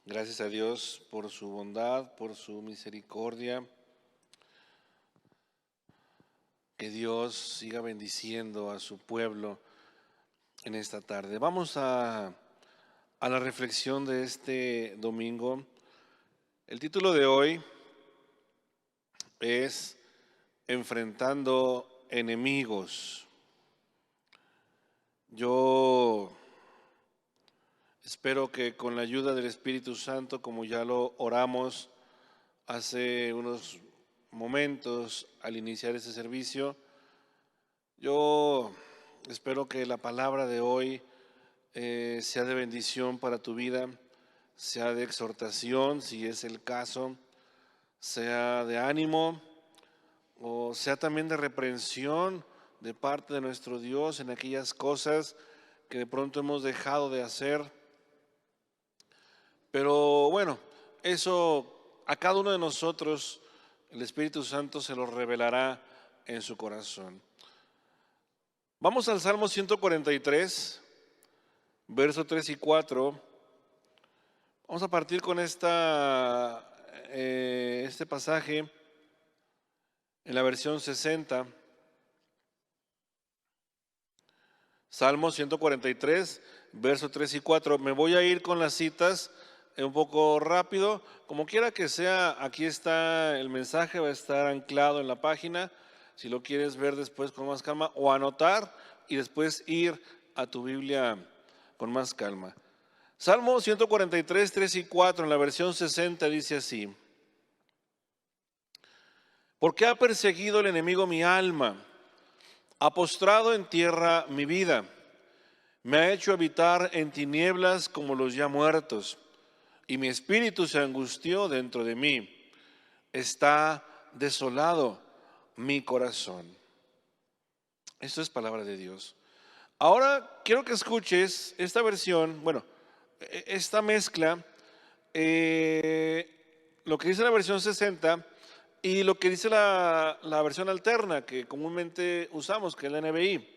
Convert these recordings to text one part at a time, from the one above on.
Gracias a Dios por su bondad, por su misericordia. Que Dios siga bendiciendo a su pueblo en esta tarde. Vamos a la reflexión de este domingo. El título de hoy es Enfrentando enemigos. Yo espero que con la ayuda del Espíritu Santo, como ya lo oramos hace unos momentos al iniciar este servicio, yo espero que la palabra de hoy sea de bendición para tu vida, sea de exhortación, si es el caso, sea de ánimo o sea también de reprensión de parte de nuestro Dios en aquellas cosas que de pronto hemos dejado de hacer. Pero bueno, eso a cada uno de nosotros el Espíritu Santo se lo revelará en su corazón. Vamos al Salmo 143, versos 3 y 4. Vamos a partir con este pasaje en la versión 60. Salmo 143, versos 3 y 4. Me voy a ir con las citas un poco rápido. Como quiera que sea, aquí está el mensaje, va a estar anclado en la página. Si lo quieres ver después con más calma o anotar y después ir a tu Biblia con más calma. Salmo 143, 3 y 4 en la versión 60 dice así: ¿Por qué ha perseguido el enemigo mi alma? Ha postrado en tierra mi vida. Me ha hecho habitar en tinieblas como los ya muertos, y mi espíritu se angustió dentro de mí. Está desolado mi corazón. Esto es palabra de Dios. Ahora quiero que escuches esta versión, esta mezcla, lo que dice la versión 60 y lo que dice la versión alterna que comúnmente usamos, que es la NBI.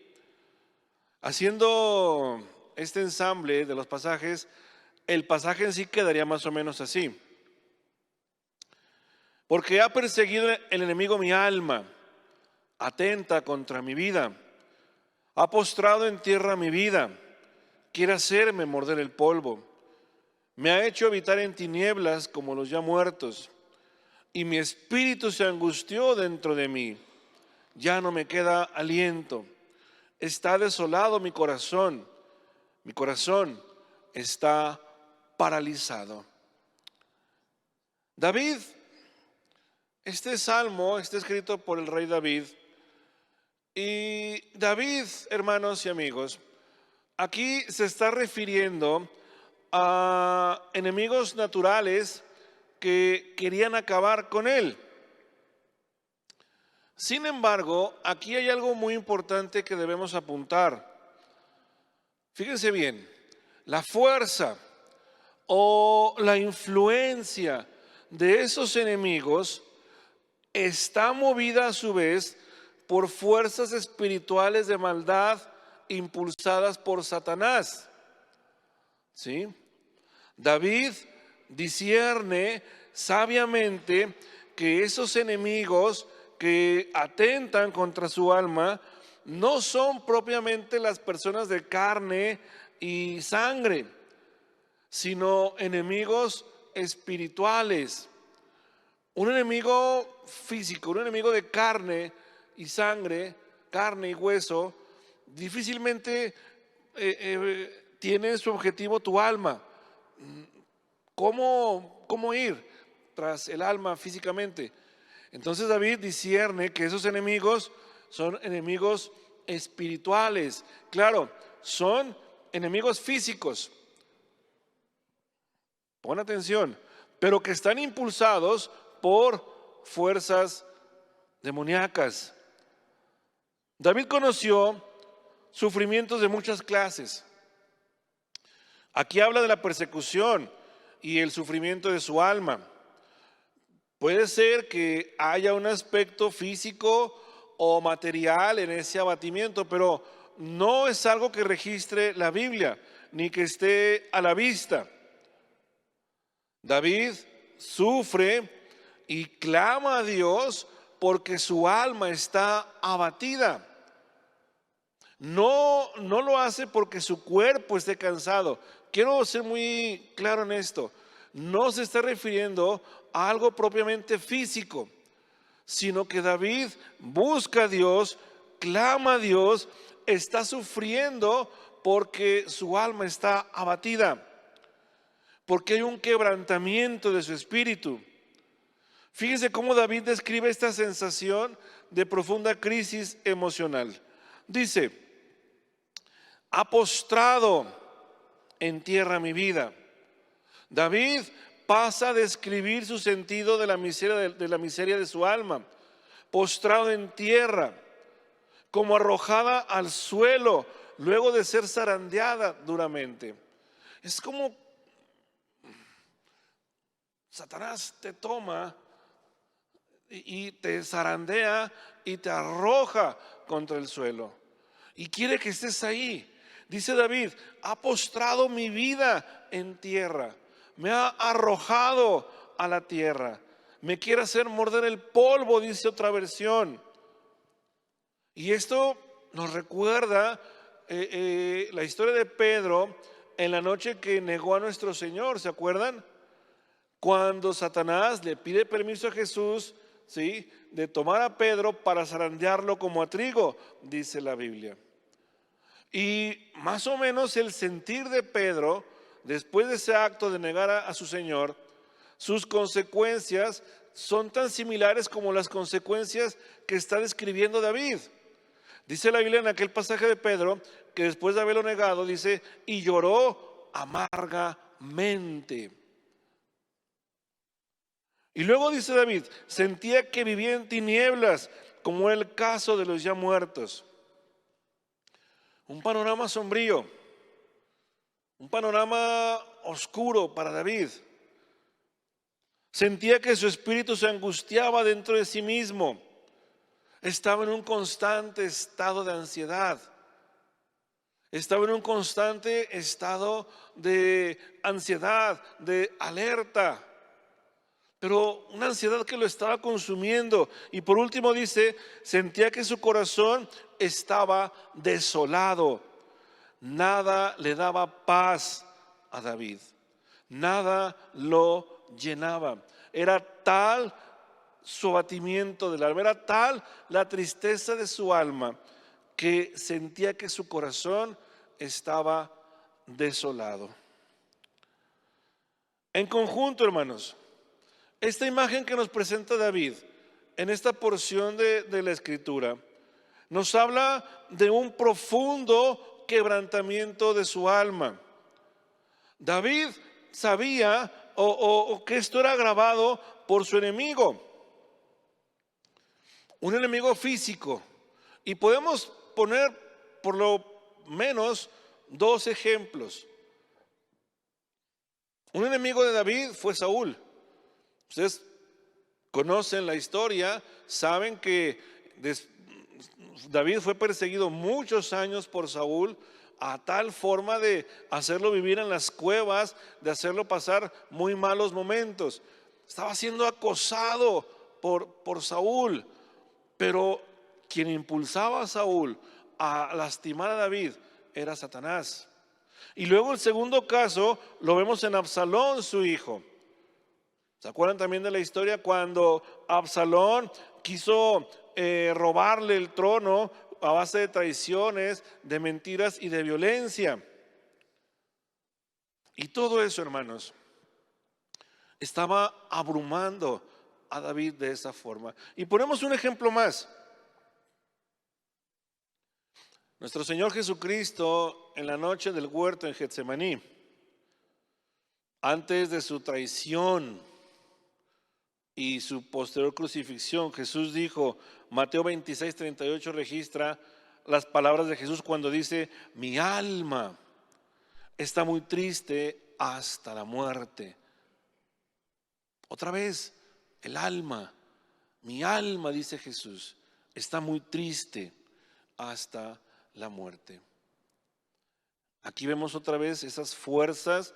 Haciendo este ensamble de los pasajes, el pasaje en sí quedaría más o menos así. Porque ha perseguido el enemigo mi alma, atenta contra mi vida. Ha postrado en tierra mi vida, quiere hacerme morder el polvo. Me ha hecho habitar en tinieblas como los ya muertos, y mi espíritu se angustió dentro de mí. Ya no me queda aliento. Está desolado mi corazón está paralizado. David, este salmo está escrito por el rey David. Y David, hermanos y amigos, aquí se está refiriendo a enemigos naturales que querían acabar con él. Sin embargo, aquí hay algo muy importante que debemos apuntar. Fíjense bien, la fuerza o la influencia de esos enemigos está movida a su vez por fuerzas espirituales de maldad impulsadas por Satanás. ¿Sí? David discierne sabiamente que esos enemigos que atentan contra su alma no son propiamente las personas de carne y sangre, sino enemigos espirituales. Un enemigo físico, un enemigo de carne y sangre, carne y hueso, difícilmente tiene su objetivo tu alma. ¿Cómo ir tras el alma físicamente? Entonces David discierne que esos enemigos son enemigos espirituales. Claro, son enemigos físicos. Pon atención, pero que están impulsados por fuerzas demoníacas. David conoció sufrimientos de muchas clases. Aquí habla de la persecución y el sufrimiento de su alma. Puede ser que haya un aspecto físico o material en ese abatimiento, pero no es algo que registre la Biblia, ni que esté a la vista. David sufre y clama a Dios porque su alma está abatida. No lo hace porque su cuerpo esté cansado. Quiero ser muy claro en esto. No se está refiriendo a algo propiamente físico, sino que David busca a Dios, clama a Dios, está sufriendo porque su alma está abatida, porque hay un quebrantamiento de su espíritu. Fíjese cómo David describe esta sensación de profunda crisis emocional. Dice: ha postrado en tierra mi vida. David pasa a describir su sentido de la miseria de su alma. Postrado en tierra, como arrojada al suelo, luego de ser zarandeada duramente. Es como Satanás te toma y te zarandea y te arroja contra el suelo. Y quiere que estés ahí. Dice David: ha postrado mi vida en tierra, me ha arrojado a la tierra, me quiere hacer morder el polvo, dice otra versión. Y esto nos recuerda la historia de Pedro en la noche que negó a nuestro Señor, ¿se acuerdan? Cuando Satanás le pide permiso a Jesús, ¿sí?, de tomar a Pedro para zarandearlo como a trigo, dice la Biblia. Y más o menos el sentir de Pedro, después de ese acto de negar a su Señor, sus consecuencias son tan similares como las consecuencias que está describiendo David. Dice la Biblia en aquel pasaje de Pedro que después de haberlo negado, dice: y lloró amargamente. Y luego dice David: sentía que vivía en tinieblas, como en el caso de los ya muertos. Un panorama sombrío, un panorama oscuro para David. Sentía que su espíritu se angustiaba dentro de sí mismo. Estaba en un constante estado de ansiedad. Estaba en un constante estado de ansiedad, de alerta. Pero una ansiedad que lo estaba consumiendo. Y por último dice: sentía que su corazón estaba desolado. Nada le daba paz a David. Nada lo llenaba. Era tal su abatimiento del alma, era tal la tristeza de su alma, que sentía que su corazón estaba desolado. En conjunto, hermanos, esta imagen que nos presenta David en esta porción de la Escritura nos habla de un profundo quebrantamiento de su alma. David sabía que esto era agravado por su enemigo, un enemigo físico. Y podemos poner por lo menos dos ejemplos. Un enemigo de David fue Saúl. Ustedes conocen la historia, saben que David fue perseguido muchos años por Saúl, a tal forma de hacerlo vivir en las cuevas, de hacerlo pasar muy malos momentos. Estaba siendo acosado por Saúl, pero quien impulsaba a Saúl a lastimar a David era Satanás. Y luego el segundo caso lo vemos en Absalón, su hijo. ¿Se acuerdan también de la historia cuando Absalón quiso robarle el trono a base de traiciones, de mentiras y de violencia? Y todo eso, hermanos, estaba abrumando a David de esa forma. Y ponemos un ejemplo más. Nuestro Señor Jesucristo, en la noche del huerto en Getsemaní, antes de su traición y su posterior crucifixión, Jesús dijo, Mateo 26:38 registra las palabras de Jesús cuando dice: mi alma está muy triste hasta la muerte. Otra vez, el alma, mi alma, dice Jesús, está muy triste hasta la muerte. Aquí vemos otra vez esas fuerzas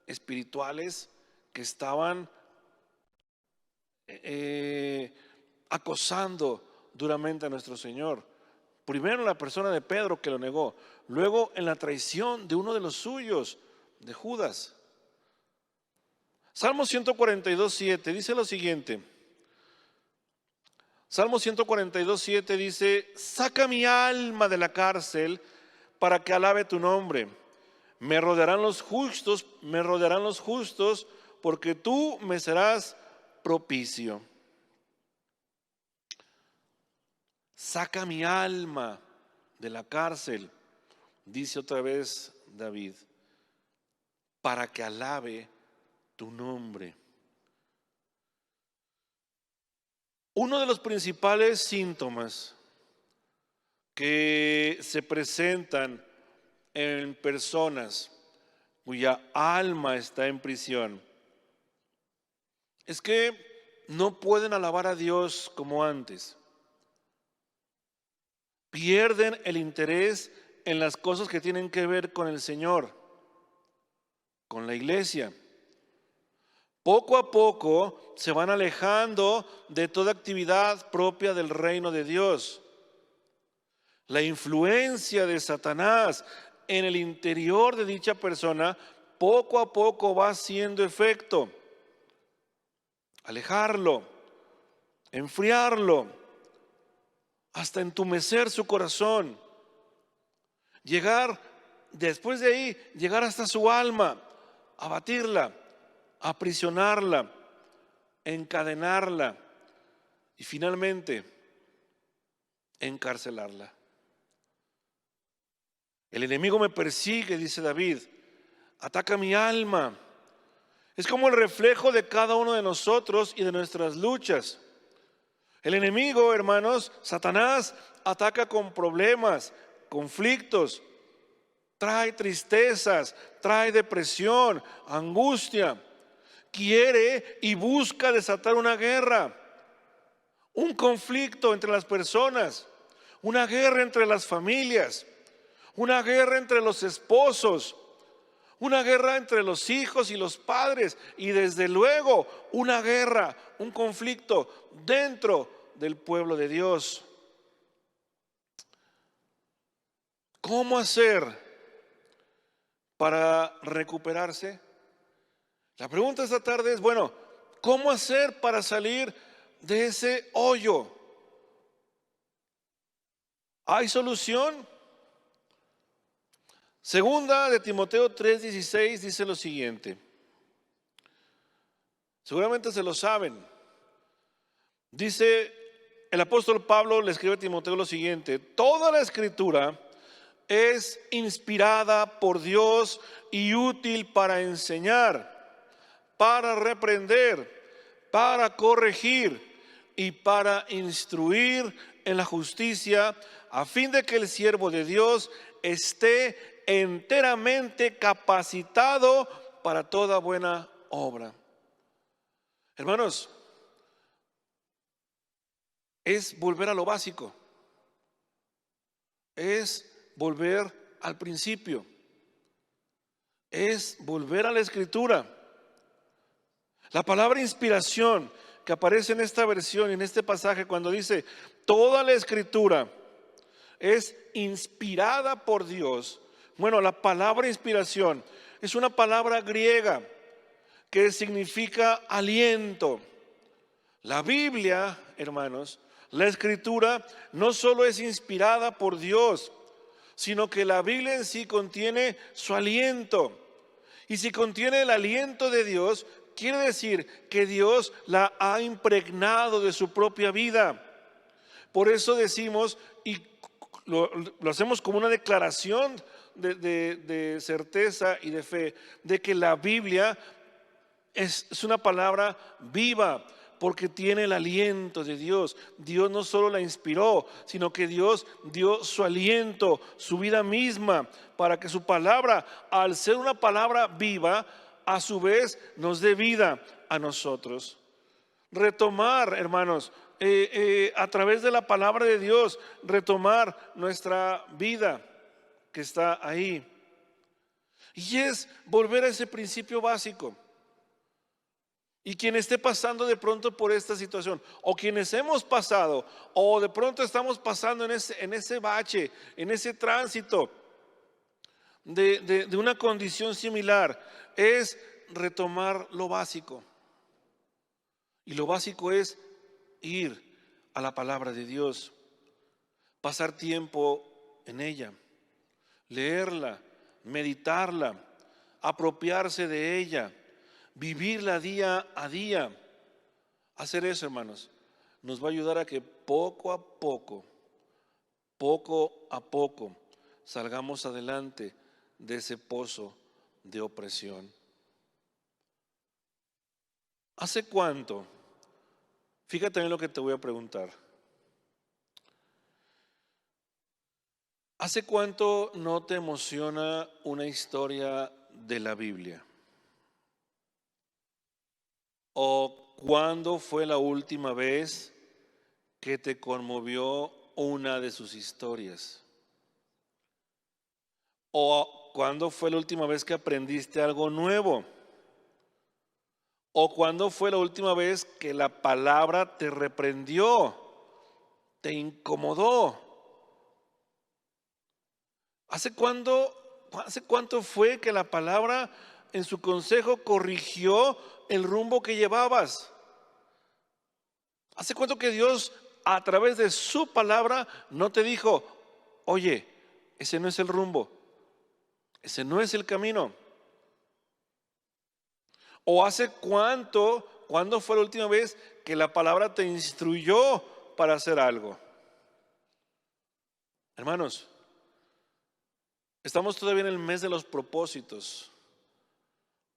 espirituales que estaban acosando duramente a nuestro Señor. Primero en la persona de Pedro, que lo negó, luego en la traición de uno de los suyos, de Judas. Salmo 142:7 dice lo siguiente. Salmo 142:7 dice: saca mi alma de la cárcel para que alabe tu nombre. Me rodearán los justos, porque tú me serás propicio. Saca mi alma de la cárcel, dice otra vez David, para que alabe tu nombre. Uno de los principales síntomas que se presentan en personas cuya alma está en prisión es que no pueden alabar a Dios como antes. Pierden el interés en las cosas que tienen que ver con el Señor, con la iglesia. Poco a poco se van alejando de toda actividad propia del reino de Dios. La influencia de Satanás en el interior de dicha persona poco a poco va haciendo efecto. Alejarlo, enfriarlo, hasta entumecer su corazón. Después de ahí, llegar hasta su alma, abatirla, aprisionarla, encadenarla y finalmente encarcelarla. El enemigo me persigue, dice David, ataca mi alma. Es como el reflejo de cada uno de nosotros y de nuestras luchas. El enemigo, hermanos, Satanás, ataca con problemas, conflictos, trae tristezas, trae depresión, angustia. Quiere y busca desatar una guerra, un conflicto entre las personas, una guerra entre las familias, una guerra entre los esposos, una guerra entre los hijos y los padres y desde luego una guerra, un conflicto dentro del pueblo de Dios. ¿Cómo hacer para recuperarse? La pregunta esta tarde es, bueno, ¿cómo hacer para salir de ese hoyo? ¿Hay solución? Segunda de Timoteo 3:16 dice lo siguiente. Seguramente se lo saben. Dice el apóstol Pablo, le escribe a Timoteo lo siguiente: toda la escritura es inspirada por Dios y útil para enseñar, para reprender, para corregir y para instruir en la justicia, a fin de que el siervo de Dios esté enteramente capacitado para toda buena obra. Hermanos, es volver a lo básico, es volver al principio, es volver a la escritura. La palabra inspiración que aparece en esta versión, en este pasaje, cuando dice toda la escritura es inspirada por Dios. Bueno, la palabra inspiración es una palabra griega que significa aliento. La Biblia, hermanos, la escritura no solo es inspirada por Dios, sino que la Biblia en sí contiene su aliento. Y si contiene el aliento de Dios, quiere decir que Dios la ha impregnado de su propia vida. Por eso decimos, y lo hacemos como una declaración de certeza y de fe, de que la Biblia es una palabra viva, porque tiene el aliento de Dios. Dios no solo la inspiró, sino que Dios dio su aliento, su vida misma, para que su palabra, al ser una palabra viva, a su vez nos dé vida a nosotros. Retomar, hermanos, a través de la palabra de Dios, retomar nuestra vida que está ahí. Y es volver a ese principio básico. Y quien esté pasando de pronto por esta situación, o quienes hemos pasado, o de pronto estamos pasando en ese bache, en ese tránsito de una condición similar, es retomar lo básico. Y lo básico es ir a la palabra de Dios, pasar tiempo en ella, leerla, meditarla, apropiarse de ella, vivirla día a día. Hacer eso, hermanos, nos va a ayudar a que poco a poco, salgamos adelante de ese pozo de opresión. ¿Hace cuánto? Fíjate bien lo que te voy a preguntar. ¿Hace cuánto no te emociona una historia de la Biblia? ¿O cuándo fue la última vez que te conmovió una de sus historias? ¿O cuándo fue la última vez que aprendiste algo nuevo? ¿O cuándo fue la última vez que la palabra te reprendió, te incomodó? ¿Hace cuánto fue que la palabra en su consejo corrigió el rumbo que llevabas? ¿Hace cuánto que Dios a través de su palabra no te dijo, oye, ese no es el rumbo, ese no es el camino? ¿O cuándo fue la última vez que la palabra te instruyó para hacer algo? Hermanos, estamos todavía en el mes de los propósitos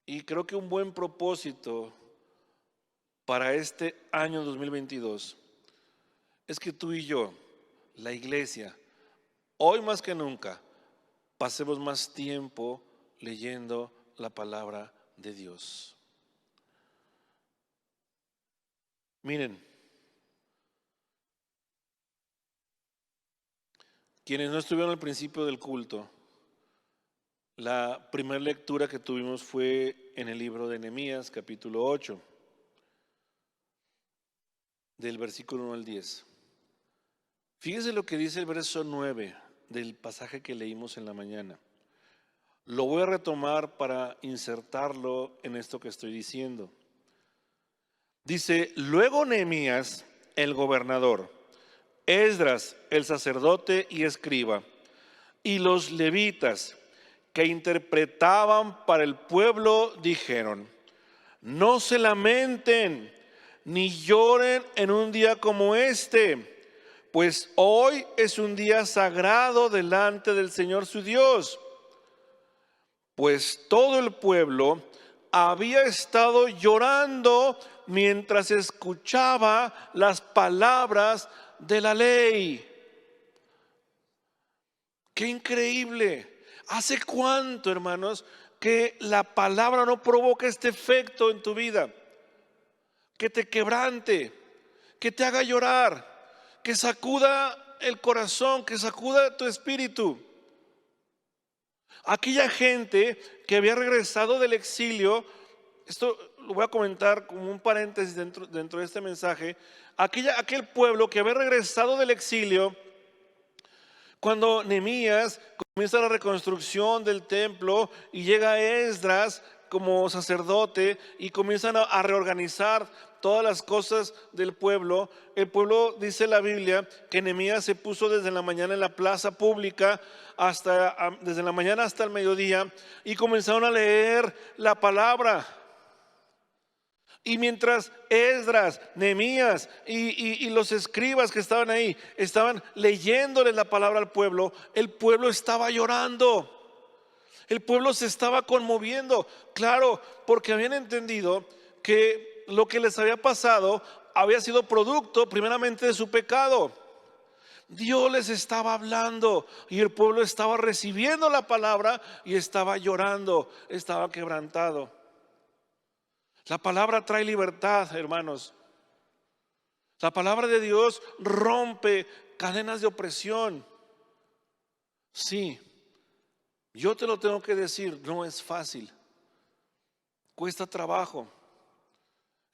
y creo que un buen propósito para este año 2022 es que tú y yo, la iglesia, hoy más que nunca, pasemos más tiempo leyendo la palabra de Dios. Miren, quienes no estuvieron al principio del culto, la primera lectura que tuvimos fue en el libro de Nehemías, capítulo 8, del versículo 1 al 10. Fíjense lo que dice el verso 9 del pasaje que leímos en la mañana. Lo voy a retomar para insertarlo en esto que estoy diciendo. Dice, luego Nehemías, el gobernador, Esdras, el sacerdote y escriba, y los levitas que interpretaban para el pueblo dijeron, no se lamenten ni lloren en un día como este, pues hoy es un día sagrado delante del Señor su Dios. Pues todo el pueblo había estado llorando mientras escuchaba las palabras de la ley. ¡Qué increíble! ¿Hace cuánto, hermanos, que la palabra no provoca este efecto en tu vida? Que te quebrante, que te haga llorar, que sacuda el corazón, que sacuda tu espíritu. Aquella gente que había regresado del exilio, esto lo voy a comentar como un paréntesis dentro de este mensaje, aquel pueblo que había regresado del exilio, cuando Nehemías comienza la reconstrucción del templo y llega Esdras como sacerdote y comienzan a reorganizar todas las cosas del pueblo. El pueblo, dice la Biblia, que Nehemías se puso desde la mañana en la plaza pública desde la mañana hasta el mediodía y comenzaron a leer la palabra. Y mientras Esdras, Nehemías y los escribas que estaban ahí estaban leyéndole la palabra al pueblo, el pueblo estaba llorando. El pueblo se estaba conmoviendo, claro, porque habían entendido que lo que les había pasado había sido producto primeramente de su pecado. Dios les estaba hablando y el pueblo estaba recibiendo la palabra y estaba llorando, estaba quebrantado. La palabra trae libertad, hermanos. La palabra de Dios rompe cadenas de opresión. Sí, yo te lo tengo que decir, no es fácil. Cuesta trabajo.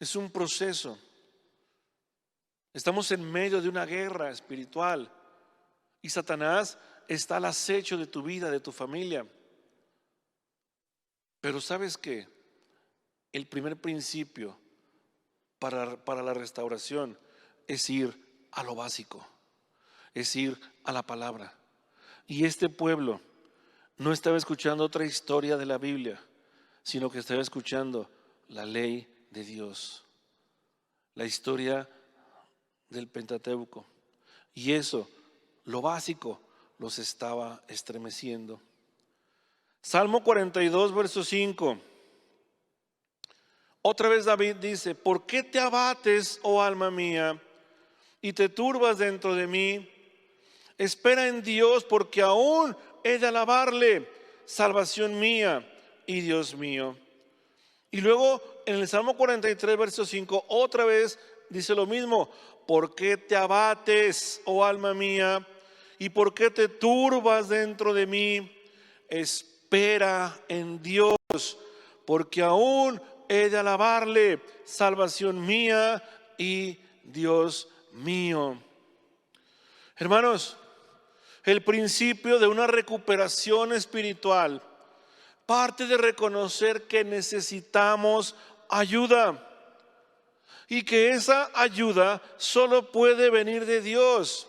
Es un proceso. Estamos en medio de una guerra espiritual y Satanás está al acecho de tu vida, de tu familia. Pero ¿sabes qué? El primer principio para la restauración es ir a lo básico, es ir a la palabra. Y este pueblo no estaba escuchando otra historia de la Biblia, sino que estaba escuchando la ley de Dios, la historia del Pentateuco. Y eso, lo básico, los estaba estremeciendo. Salmo 42, verso 5. Otra vez David dice: ¿por qué te abates, oh alma mía, y te turbas dentro de mí? Espera en Dios, porque aún he de alabarle, salvación mía y Dios mío. Y luego en el Salmo 43, verso 5, otra vez dice lo mismo: ¿por qué te abates, oh alma mía, y por qué te turbas dentro de mí? Espera en Dios, porque aún he de alabarle, salvación mía y Dios mío. Hermanos, el principio de una recuperación espiritual parte de reconocer que necesitamos ayuda y que esa ayuda solo puede venir de Dios.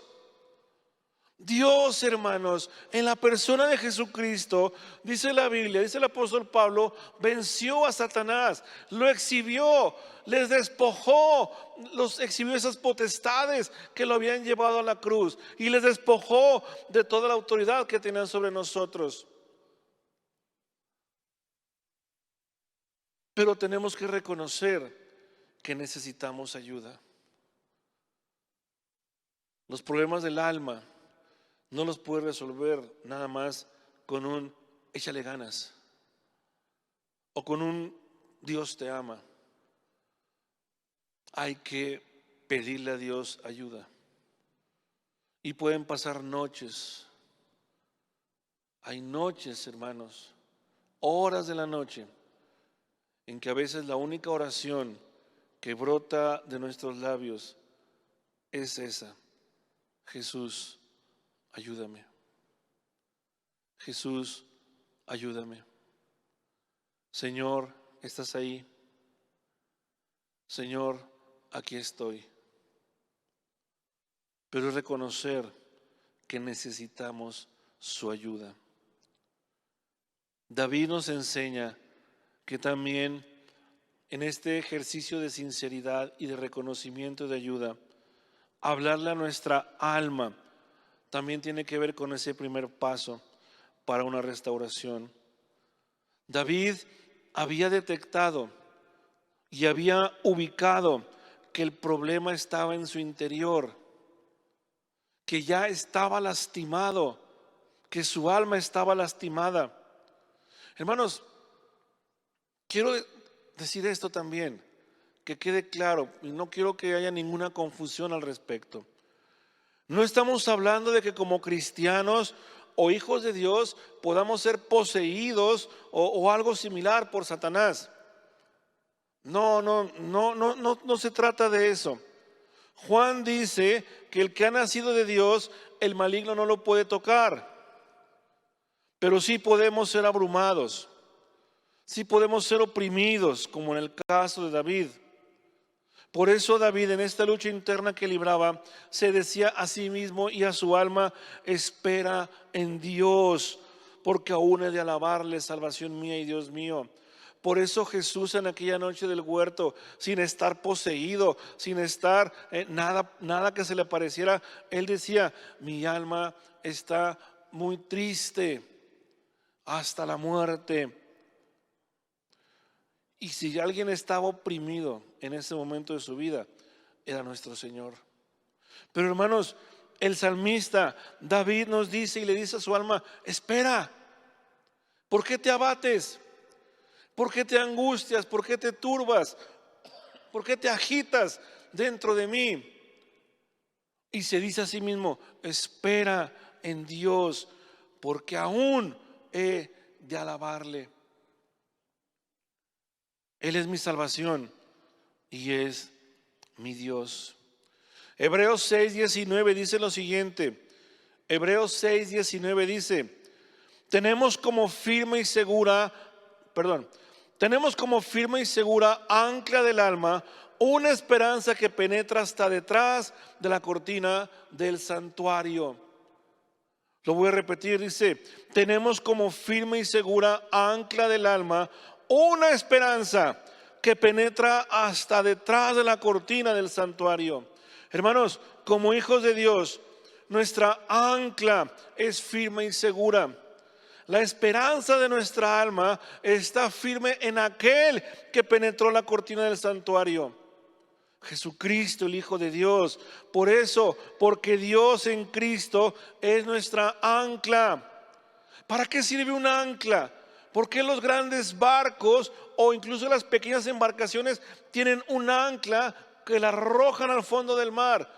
Dios, hermanos, en la persona de Jesucristo, dice la Biblia, dice el apóstol Pablo, venció a Satanás, lo exhibió, les despojó, los exhibió esas potestades que lo habían llevado a la cruz y les despojó de toda la autoridad que tenían sobre nosotros. Pero tenemos que reconocer que necesitamos ayuda. Los problemas del alma no los puede resolver nada más con un échale ganas o con un Dios te ama. Hay que pedirle a Dios ayuda. Y pueden pasar noches. Hay noches, hermanos, horas de la noche, en que a veces la única oración que brota de nuestros labios es esa: Jesús, ayúdame. Jesús, ayúdame. Señor, ¿estás ahí? Señor, aquí estoy. Pero es reconocer que necesitamos su ayuda. David nos enseña que también en este ejercicio de sinceridad y de reconocimiento de ayuda, hablarle a nuestra alma también tiene que ver con ese primer paso para una restauración. David había detectado y había ubicado que el problema estaba en su interior, que ya estaba lastimado, que su alma estaba lastimada. Hermanos, quiero decir esto también, que quede claro, y no quiero que haya ninguna confusión al respecto. No estamos hablando de que como cristianos o hijos de Dios podamos ser poseídos o algo similar por Satanás. No se trata de eso. Juan dice que el que ha nacido de Dios, el maligno no lo puede tocar. Pero sí podemos ser abrumados, sí podemos ser oprimidos, como en el caso de David. Por eso David, en esta lucha interna que libraba, se decía a sí mismo y a su alma: espera en Dios, porque aún he de alabarle, salvación mía y Dios mío. Por eso Jesús en aquella noche del huerto, sin estar poseído, sin estar nada que se le pareciera, él decía: mi alma está muy triste hasta la muerte. Y si alguien estaba oprimido en ese momento de su vida, era nuestro Señor. Pero hermanos, el salmista David nos dice y le dice a su alma: espera, ¿por qué te abates? ¿Por qué te angustias? ¿Por qué te turbas? ¿Por qué te agitas dentro de mí? Y se dice a sí mismo: espera en Dios, porque aún he de alabarle. Él es mi salvación y es mi Dios. Hebreos 6:19 dice lo siguiente. Hebreos 6:19 dice: tenemos como firme y segura ancla del alma una esperanza que penetra hasta detrás de la cortina del santuario. Lo voy a repetir, dice: tenemos como firme y segura ancla del alma una esperanza que penetra hasta detrás de la cortina del santuario. Hermanos, como hijos de Dios, nuestra ancla es firme y segura. La esperanza de nuestra alma está firme en aquel que penetró la cortina del santuario, Jesucristo, el Hijo de Dios. Por eso, porque Dios en Cristo es nuestra ancla. ¿Para qué sirve un ancla? ¿Por qué los grandes barcos o incluso las pequeñas embarcaciones tienen un ancla que la arrojan al fondo del mar?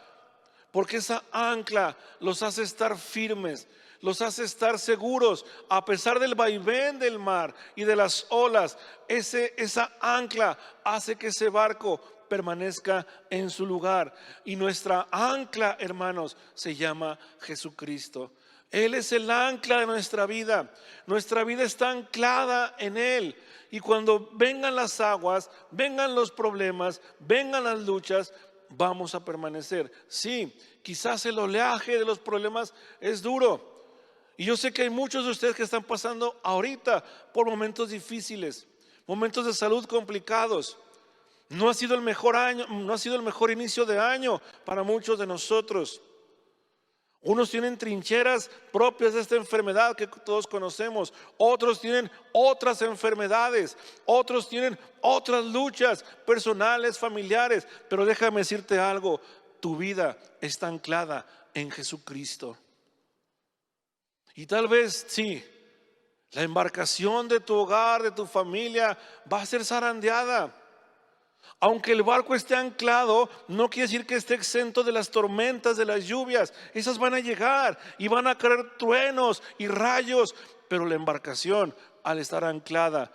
Porque esa ancla los hace estar firmes, los hace estar seguros a pesar del vaivén del mar y de las olas. Esa ancla hace que ese barco permanezca en su lugar. Y nuestra ancla, hermanos, se llama Jesucristo. Él es el ancla de nuestra vida. Nuestra vida está anclada en Él. Y cuando vengan las aguas, vengan los problemas, vengan las luchas, vamos a permanecer. Sí, quizás el oleaje de los problemas es duro. Y yo sé que hay muchos de ustedes que están pasando ahorita por momentos difíciles, momentos de salud complicados. No ha sido el mejor año, no ha sido el mejor inicio de año para muchos de nosotros. Unos tienen trincheras propias de esta enfermedad que todos conocemos. Otros tienen otras enfermedades. Otros tienen otras luchas personales, familiares. Pero déjame decirte algo: tu vida está anclada en Jesucristo. Y tal vez sí, la embarcación de tu hogar, de tu familia, va a ser zarandeada. Aunque el barco esté anclado, no quiere decir que esté exento de las tormentas, de las lluvias. Esas van a llegar y van a caer truenos y rayos. Pero la embarcación, al estar anclada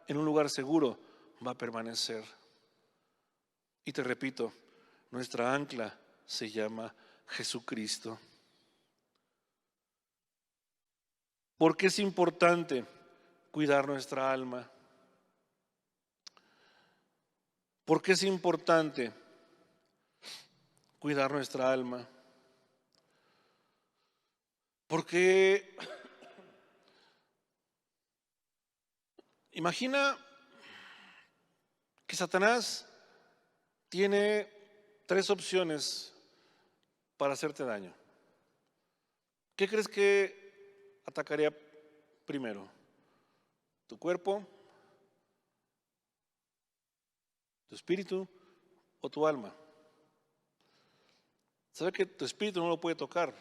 en un lugar seguro, va a permanecer. Y te repito, nuestra ancla se llama Jesucristo. ¿Por qué es importante cuidar nuestra alma? ¿Por qué es importante cuidar nuestra alma? Porque imagina que Satanás tiene 3 opciones para hacerte daño. ¿Qué crees que atacaría primero? ¿Tu cuerpo, tu espíritu o tu alma? ¿Sabe que tu espíritu no lo puede tocar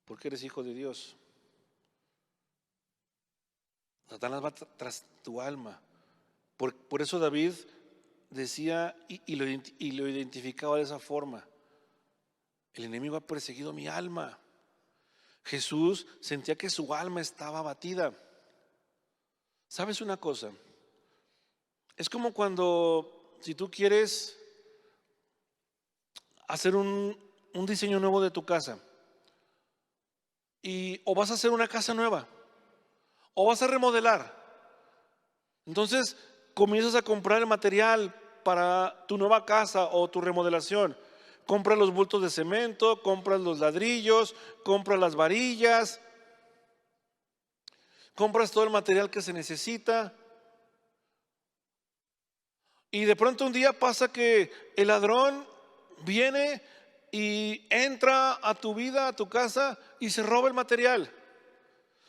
porque eres hijo de Dios? Satanás va tras tu alma. Por eso David decía y lo identificaba de esa forma: el enemigo ha perseguido mi alma. Jesús sentía que su alma estaba abatida. ¿Sabes una cosa? Es como cuando, si tú quieres hacer un diseño nuevo de tu casa, o vas a hacer una casa nueva, o vas a remodelar. Entonces comienzas a comprar el material para tu nueva casa o tu remodelación. Compras los bultos de cemento, compras los ladrillos, compras las varillas, compras todo el material que se necesita. Y de pronto un día pasa que el ladrón viene y entra a tu vida, a tu casa, y se roba el material.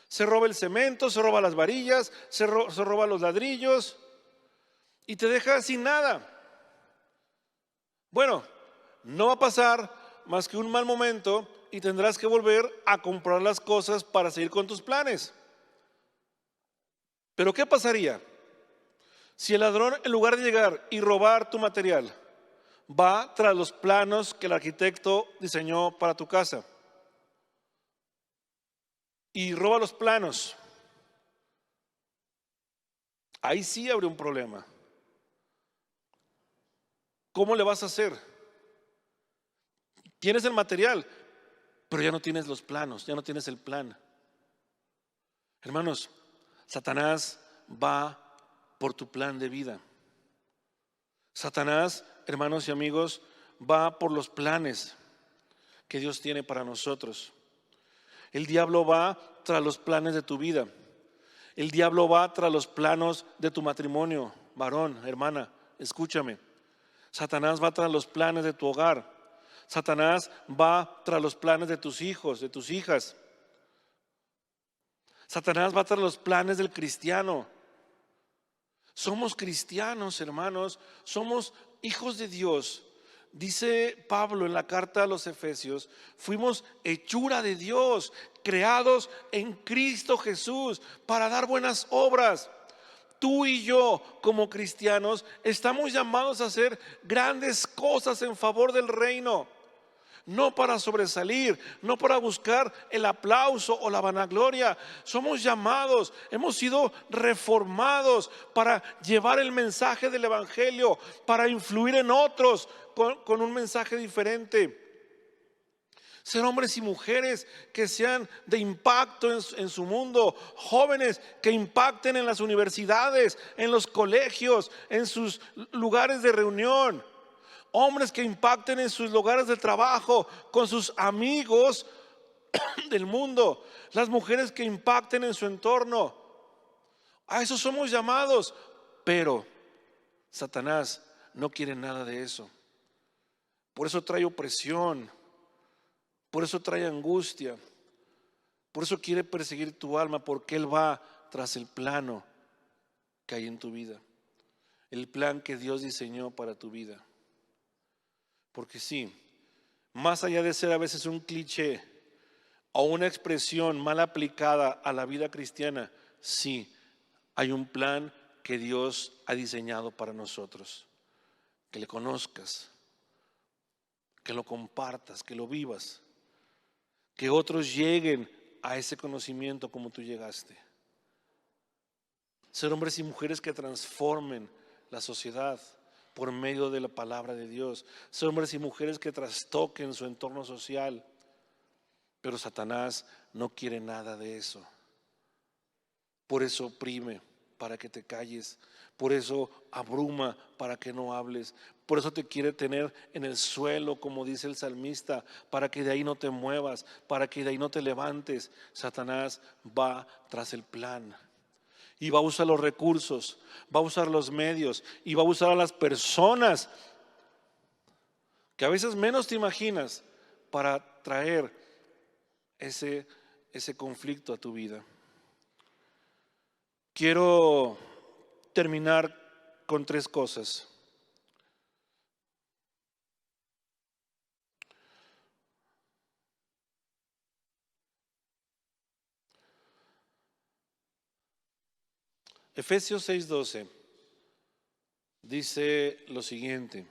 Se roba el cemento, se roba las varillas, se roba los ladrillos y te deja sin nada. Bueno, no va a pasar más que un mal momento y tendrás que volver a comprar las cosas para seguir con tus planes. Pero ¿qué pasaría si el ladrón, en lugar de llegar y robar tu material, va tras los planos que el arquitecto diseñó para tu casa y roba los planos? Ahí sí habría un problema. ¿Cómo le vas a hacer? Tienes el material, pero ya no tienes los planos, ya no tienes el plan. Hermanos, Satanás va por tu plan de vida. Satanás, hermanos y amigos, va por los planes que Dios tiene para nosotros. El diablo va tras los planes de tu vida. El diablo va tras los planos de tu matrimonio. Varón, hermana, escúchame. Satanás va tras los planes de tu hogar. Satanás va tras los planes de tus hijos, de tus hijas. Satanás va tras los planes del cristiano. Somos cristianos, hermanos, somos hijos de Dios. Dice Pablo en la carta a los Efesios, fuimos hechura de Dios, creados en Cristo Jesús para dar buenas obras. Tú y yo, como cristianos, estamos llamados a hacer grandes cosas en favor del reino. No para sobresalir, no para buscar el aplauso o la vanagloria. Somos llamados, hemos sido reformados para llevar el mensaje del evangelio, para influir en otros con un mensaje diferente. Ser hombres y mujeres que sean de impacto en su mundo. Jóvenes que impacten en las universidades, en los colegios, en sus lugares de reunión. Hombres que impacten en sus lugares de trabajo, con sus amigos del mundo. Las mujeres que impacten en su entorno. A eso somos llamados. Pero Satanás no quiere nada de eso. Por eso trae opresión. Por eso trae angustia. Por eso quiere perseguir tu alma, porque él va tras el plano que hay en tu vida. El plan que Dios diseñó para tu vida. Porque sí, más allá de ser a veces un cliché o una expresión mal aplicada a la vida cristiana, sí, hay un plan que Dios ha diseñado para nosotros. Que le conozcas, que lo compartas, que lo vivas, que otros lleguen a ese conocimiento como tú llegaste. Ser hombres y mujeres que transformen la sociedad por medio de la palabra de Dios. Ser hombres y mujeres que trastoquen su entorno social. Pero Satanás no quiere nada de eso. Por eso oprime para que te calles. Por eso abruma para que no hables. Por eso te quiere tener en el suelo, como dice el salmista, para que de ahí no te muevas, para que de ahí no te levantes. Satanás va tras el plan. Y va a usar los recursos, va a usar los medios y va a usar a las personas que a veces menos te imaginas para traer ese conflicto a tu vida. Quiero terminar con 3 cosas. Efesios 6:12 dice lo siguiente.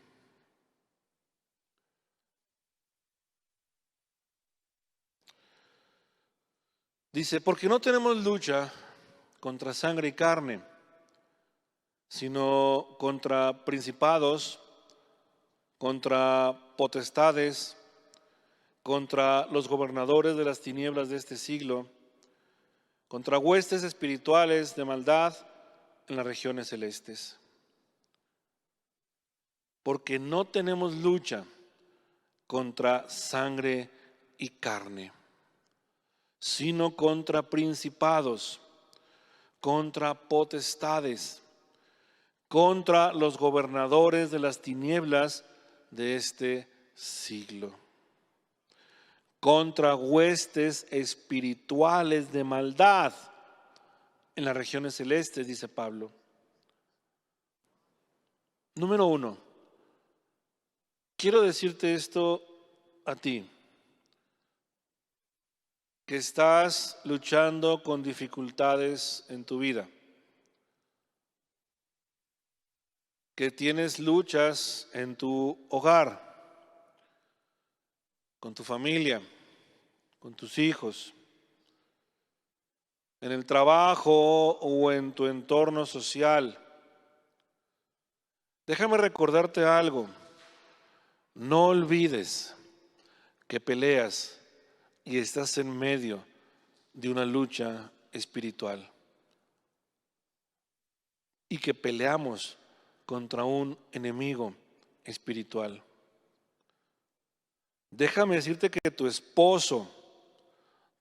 Dice, porque no tenemos lucha contra sangre y carne, sino contra principados, contra potestades, contra los gobernadores de las tinieblas de este siglo, contra huestes espirituales de maldad en las regiones celestes. Porque no tenemos lucha contra sangre y carne, sino contra principados, contra potestades, contra los gobernadores de las tinieblas de este siglo, contra huestes espirituales de maldad en las regiones celestes, dice Pablo. Número 1, quiero decirte esto a ti, que estás luchando con dificultades en tu vida, que tienes luchas en tu hogar, con tu familia, con tus hijos, en el trabajo o en tu entorno social. Déjame recordarte algo. no olvides que peleas y estás en medio de una lucha espiritual y que peleamos contra un enemigo espiritual. Déjame decirte que tu esposo,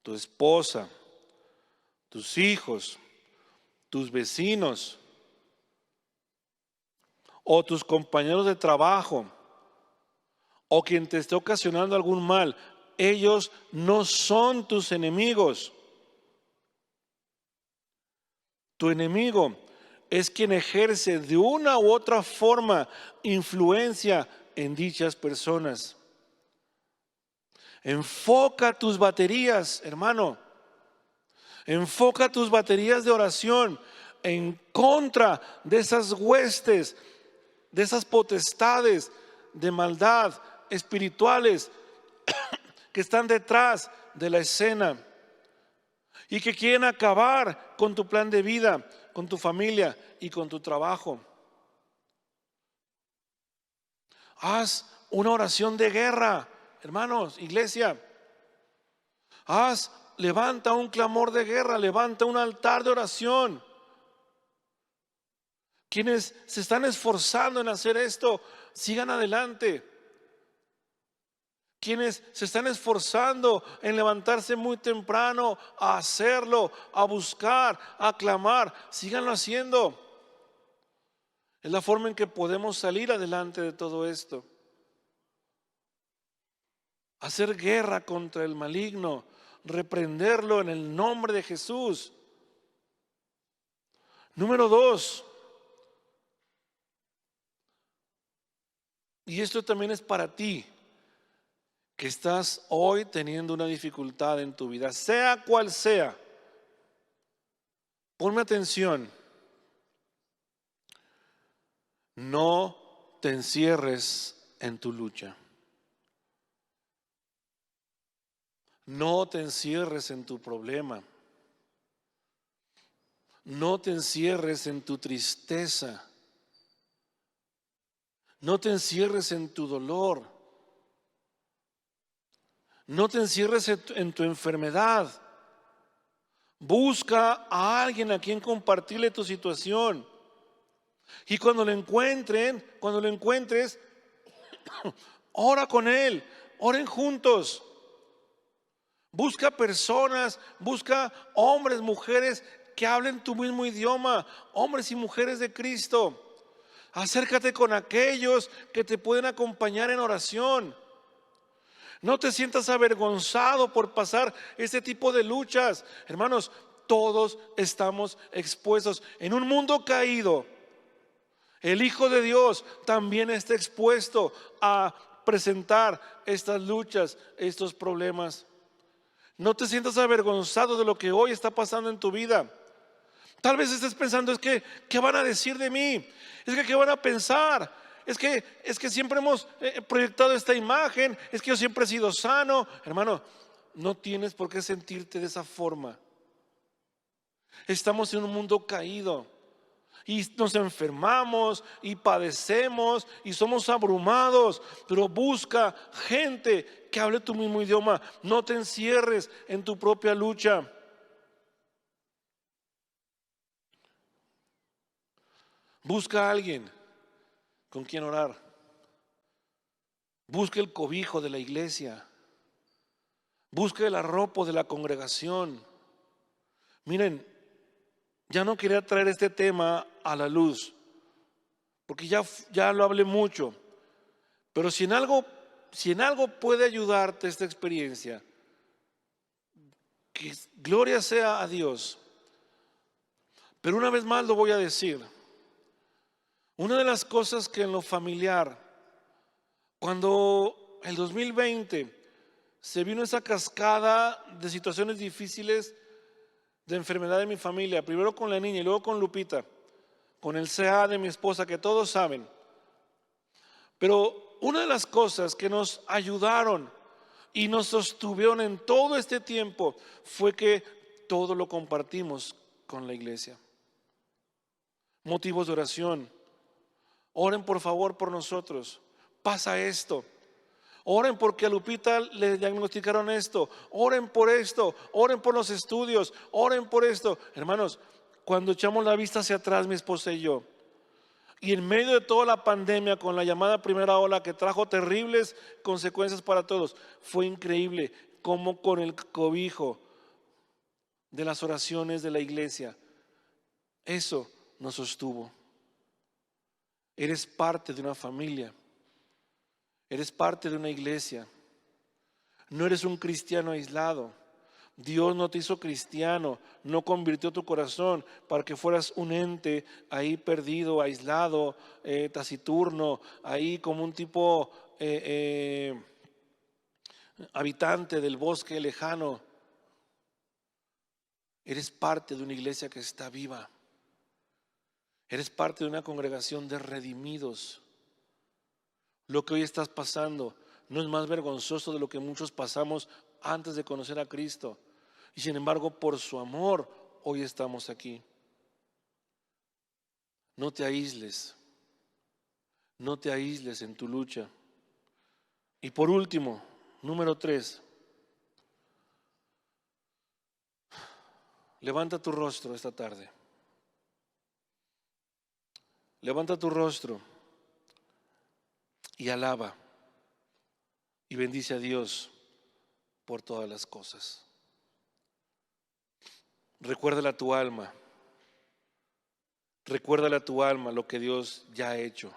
tu esposa, tus hijos, tus vecinos o tus compañeros de trabajo o quien te esté ocasionando algún mal, ellos no son tus enemigos. Tu enemigo es quien ejerce de una u otra forma influencia en dichas personas. Enfoca tus baterías, hermano. Enfoca tus baterías de oración en contra de esas huestes, de esas potestades de maldad espirituales que están detrás de la escena y que quieren acabar con tu plan de vida, con tu familia y con tu trabajo. Haz una oración de guerra, hermanos, iglesia. Levanta un clamor de guerra, levanta un altar de oración. Quienes se están esforzando en hacer esto, sigan adelante. Quienes se están esforzando en levantarse muy temprano a hacerlo, a buscar, a clamar, síganlo haciendo. Es la forma en que podemos salir adelante de todo esto. Hacer guerra contra el maligno, reprenderlo en el nombre de Jesús. Número 2. Y esto también es para ti, que estás hoy teniendo una dificultad en tu vida, sea cual sea. Ponme atención. No te encierres en tu lucha. No te encierres en tu problema. No te encierres en tu tristeza. No te encierres en tu dolor. No te encierres en tu enfermedad. Busca a alguien a quien compartirle tu situación. Y cuando lo encuentres, ora con él, oren juntos. Busca personas, busca hombres, mujeres que hablen tu mismo idioma, hombres y mujeres de Cristo. Acércate con aquellos que te pueden acompañar en oración. No te sientas avergonzado por pasar este tipo de luchas. Hermanos, todos estamos expuestos en un mundo caído. El Hijo de Dios también está expuesto a presentar estas luchas, estos problemas. No te sientas avergonzado de lo que hoy está pasando en tu vida. Tal vez estés pensando, ¿qué van a decir de mí? ¿Qué van a pensar? Es que siempre hemos proyectado esta imagen. Es que yo siempre he sido sano. Hermano, no tienes por qué sentirte de esa forma. Estamos en un mundo caído y nos enfermamos y padecemos y somos abrumados, pero busca gente que hable tu mismo idioma. No te encierres en tu propia lucha. Busca a alguien con quien orar. Busca el cobijo de la iglesia. Busca el arropo de la congregación. Miren, ya no quería traer este tema a la luz, porque ya lo hablé mucho. Pero si en algo puede ayudarte esta experiencia, que gloria sea a Dios. Pero una vez más lo voy a decir. Una de las cosas que en lo familiar, cuando el 2020 se vino esa cascada de situaciones difíciles de enfermedad de mi familia, primero con la niña y luego con Lupita, con el CA de mi esposa, que todos saben. Pero una de las cosas que nos ayudaron y nos sostuvieron en todo este tiempo fue que todo lo compartimos con la iglesia. Motivos de oración. Oren por favor por nosotros. Pasa esto. Oren porque a Lupita le diagnosticaron esto. Oren por esto. Oren por los estudios. Oren por esto. Hermanos, cuando echamos la vista hacia atrás, mi esposa y yo, y en medio de toda la pandemia, con la llamada primera ola que trajo terribles consecuencias para todos, fue increíble cómo con el cobijo de las oraciones de la iglesia, eso nos sostuvo. Eres parte de una familia. Eres parte de una iglesia. No eres un cristiano aislado. Dios no te hizo cristiano, no convirtió tu corazón para que fueras un ente ahí perdido, aislado, taciturno, ahí como un tipo habitante del bosque lejano. Eres parte de una iglesia que está viva. Eres parte de una congregación de redimidos. Lo que hoy estás pasando no es más vergonzoso de lo que muchos pasamos antes de conocer a Cristo. Y sin embargo, por su amor, hoy estamos aquí. No te aísles. No te aísles en tu lucha. Y por último, número 3. Levanta tu rostro esta tarde. Levanta tu rostro y alaba y bendice a Dios por todas las cosas. Recuérdale a tu alma. Recuérdale a tu alma lo que Dios ya ha hecho.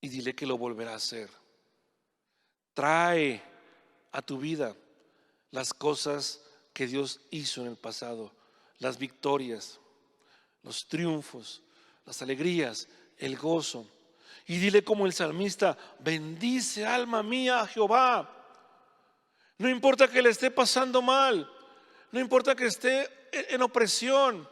Y dile que lo volverá a hacer. Trae a tu vida las cosas que Dios hizo en el pasado, las victorias, los triunfos, las alegrías, el gozo. Y dile como el salmista: bendice alma mía a Jehová. No importa que le esté pasando mal, no importa que esté en opresión,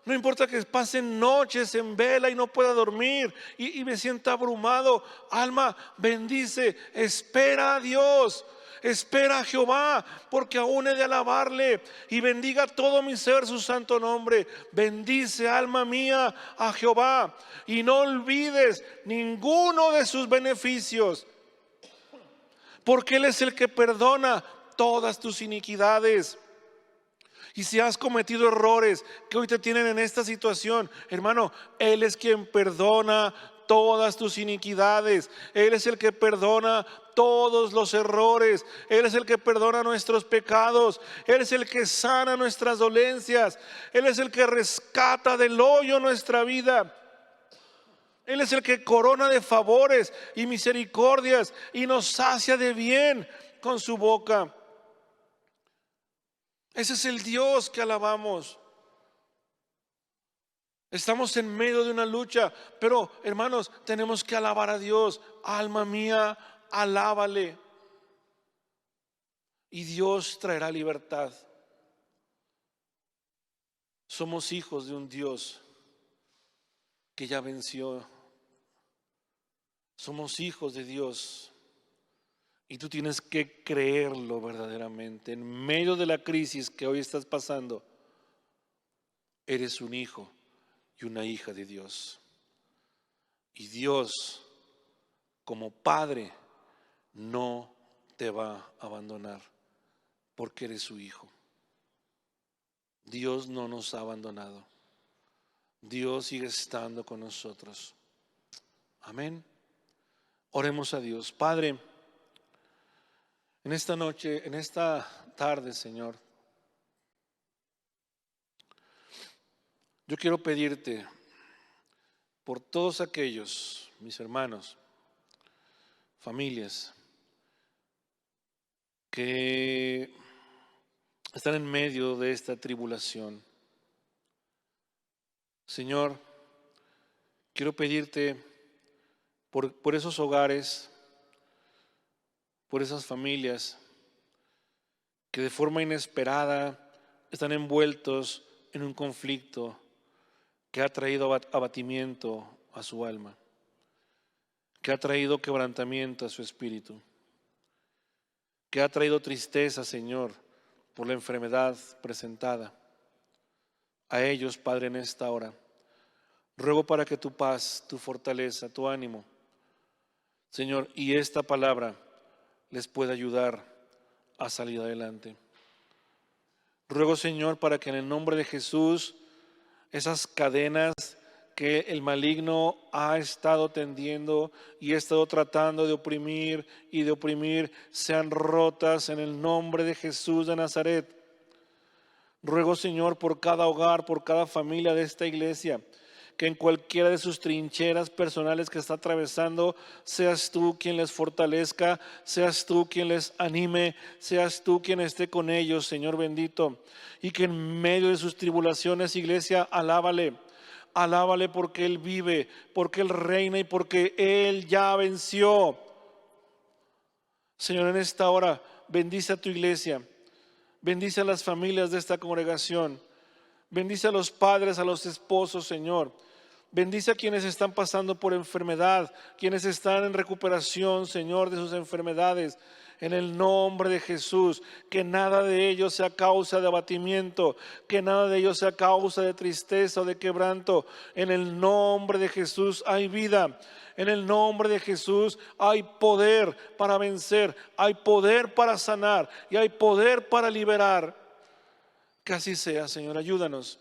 no importa que pasen noches en vela y no pueda dormir y me sienta abrumado. Alma, bendice, espera a Dios, espera a Jehová, porque aún he de alabarle. Y bendiga todo mi ser su santo nombre. Bendice, alma mía, a Jehová, y no olvides ninguno de sus beneficios, porque Él es el que perdona todas tus iniquidades. Y si has cometido errores que hoy te tienen en esta situación, hermano, Él es quien perdona todas tus iniquidades. Él es el que perdona todos los errores. Él es el que perdona nuestros pecados. Él es el que sana nuestras dolencias. Él es el que rescata del hoyo nuestra vida. Él es el que corona de favores y misericordias y nos sacia de bien con su boca. Ese es el Dios que alabamos. Estamos en medio de una lucha, pero hermanos, tenemos que alabar a Dios. Alma mía, alábale. Y Dios traerá libertad. Somos hijos de un Dios que ya venció. Somos hijos de Dios. Y tú tienes que creerlo verdaderamente. En medio de la crisis que hoy estás pasando, eres un hijo y una hija de Dios. Y Dios, como Padre, no te va a abandonar porque eres su hijo. Dios no nos ha abandonado. Dios sigue estando con nosotros. Amén. Oremos a Dios. Padre, en esta noche, en esta tarde, Señor, yo quiero pedirte por todos aquellos, mis hermanos, familias, que están en medio de esta tribulación. Señor, quiero pedirte por esos hogares, por esas familias que de forma inesperada están envueltos en un conflicto que ha traído abatimiento a su alma, que ha traído quebrantamiento a su espíritu, que ha traído tristeza, Señor, por la enfermedad presentada. A ellos, Padre, en esta hora, ruego para que tu paz, tu fortaleza, tu ánimo Señor, y esta palabra les pueda ayudar a salir adelante. Ruego, Señor, para que en el nombre de Jesús esas cadenas que el maligno ha estado tendiendo y ha estado tratando de oprimir sean rotas en el nombre de Jesús de Nazaret. Ruego, Señor, por cada hogar, por cada familia de esta iglesia, que en cualquiera de sus trincheras personales que está atravesando, seas tú quien les fortalezca, seas tú quien les anime, seas tú quien esté con ellos, Señor bendito. Y que en medio de sus tribulaciones, iglesia, alábale. Alábale porque Él vive, porque Él reina y porque Él ya venció. Señor, en esta hora, bendice a tu iglesia. Bendice a las familias de esta congregación. Bendice a los padres, a los esposos, Señor. Bendice a quienes están pasando por enfermedad, quienes están en recuperación, Señor, de sus enfermedades. En el nombre de Jesús, que nada de ello sea causa de abatimiento, que nada de ello sea causa de tristeza o de quebranto. En el nombre de Jesús hay vida. En el nombre de Jesús hay poder para vencer, hay poder para sanar y hay poder para liberar. Que así sea, Señor. Ayúdanos.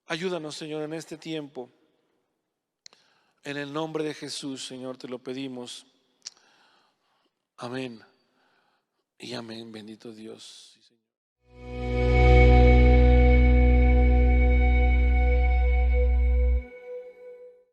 Ayúdanos, Señor, en este tiempo. En el nombre de Jesús, Señor, te lo pedimos. Amén y amén. Bendito Dios.